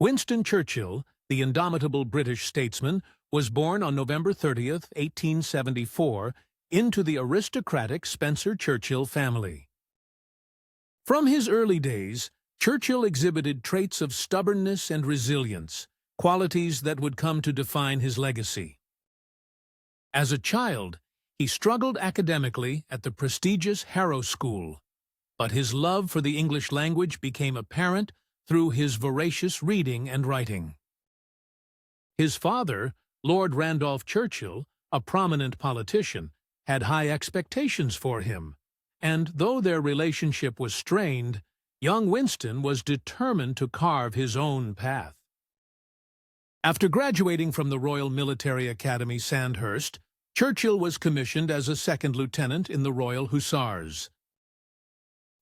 Winston Churchill, the indomitable British statesman, was born on November 30th, 1874, into the aristocratic Spencer-Churchill family. From his early days, Churchill exhibited traits of stubbornness and resilience, qualities that would come to define his legacy. As a child, he struggled academically at the prestigious Harrow School, but his love for the English language became apparent through his voracious reading and writing. His father, Lord Randolph Churchill, a prominent politician, had high expectations for him, and though their relationship was strained, young Winston was determined to carve his own path. After graduating from the Royal Military Academy, Sandhurst, Churchill was commissioned as a second lieutenant in the Royal Hussars.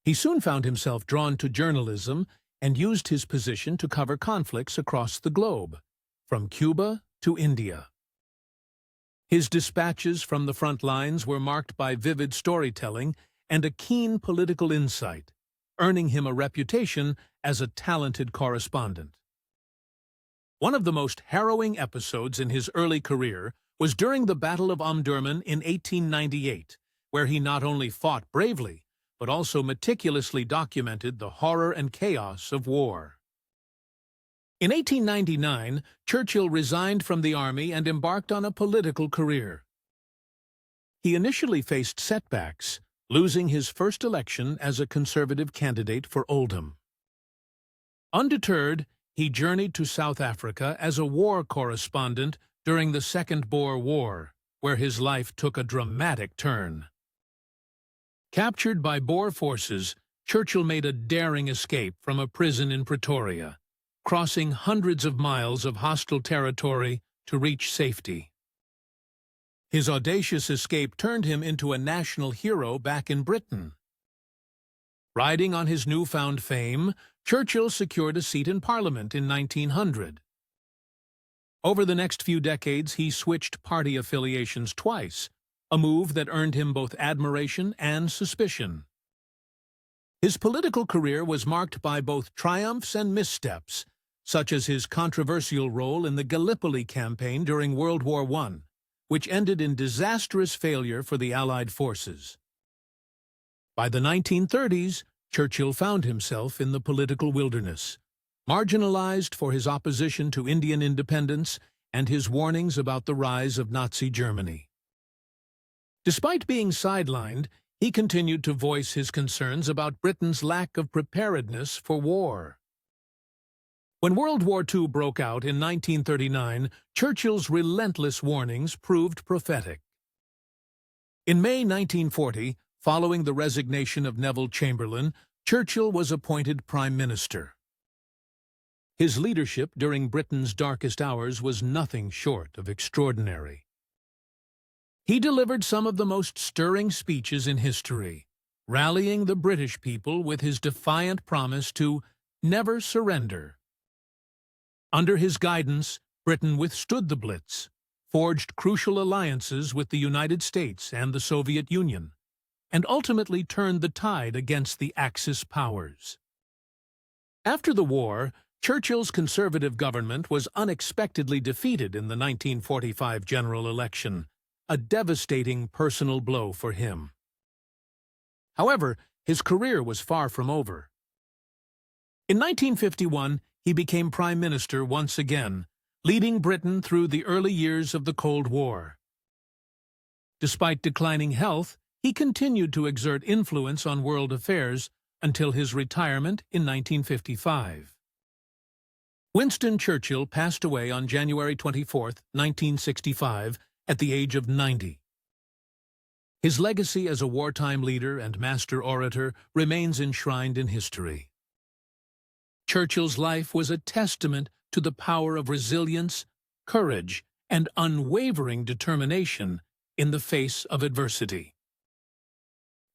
He soon found himself drawn to journalism and used his position to cover conflicts across the globe, from Cuba to India. His dispatches from the front lines were marked by vivid storytelling and a keen political insight, earning him a reputation as a talented correspondent. One of the most harrowing episodes in his early career was during the Battle of Omdurman in 1898, where he not only fought bravely, but also meticulously documented the horror and chaos of war. In 1899, Churchill resigned from the army and embarked on a political career. He initially faced setbacks, losing his first election as a Conservative candidate for Oldham. Undeterred, he journeyed to South Africa as a war correspondent during the Second Boer War, where his life took a dramatic turn. Captured by Boer forces, Churchill made a daring escape from a prison in Pretoria, crossing hundreds of miles of hostile territory to reach safety. His audacious escape turned him into a national hero back in Britain. Riding on his newfound fame, Churchill secured a seat in Parliament in 1900. Over the next few decades, he switched party affiliations twice, a move that earned him both admiration and suspicion. His political career was marked by both triumphs and missteps, such as his controversial role in the Gallipoli campaign during World War I, which ended in disastrous failure for the Allied forces. By the 1930s, Churchill found himself in the political wilderness, marginalized for his opposition to Indian independence and his warnings about the rise of Nazi Germany. Despite being sidelined, he continued to voice his concerns about Britain's lack of preparedness for war. When World War II broke out in 1939, Churchill's relentless warnings proved prophetic. In May 1940, following the resignation of Neville Chamberlain, Churchill was appointed Prime Minister. His leadership during Britain's darkest hours was nothing short of extraordinary. He delivered some of the most stirring speeches in history, rallying the British people with his defiant promise to never surrender. Under his guidance, Britain withstood the Blitz, forged crucial alliances with the United States and the Soviet Union, and ultimately turned the tide against the Axis powers. After the war, Churchill's Conservative government was unexpectedly defeated in the 1945 general election, a devastating personal blow for him. However, his career was far from over. In 1951, he became Prime Minister once again, leading Britain through the early years of the Cold War. Despite declining health, he continued to exert influence on world affairs until his retirement in 1955. Winston Churchill passed away on January 24, 1965, at the age of 90. His legacy as a wartime leader and master orator remains enshrined in history. Churchill's life was a testament to the power of resilience, courage, and unwavering determination in the face of adversity.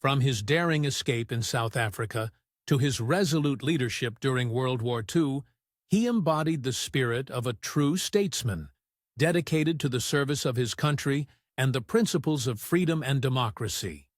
From his daring escape in South Africa to his resolute leadership during World War II, he embodied the spirit of a true statesman, dedicated to the service of his country and the principles of freedom and democracy.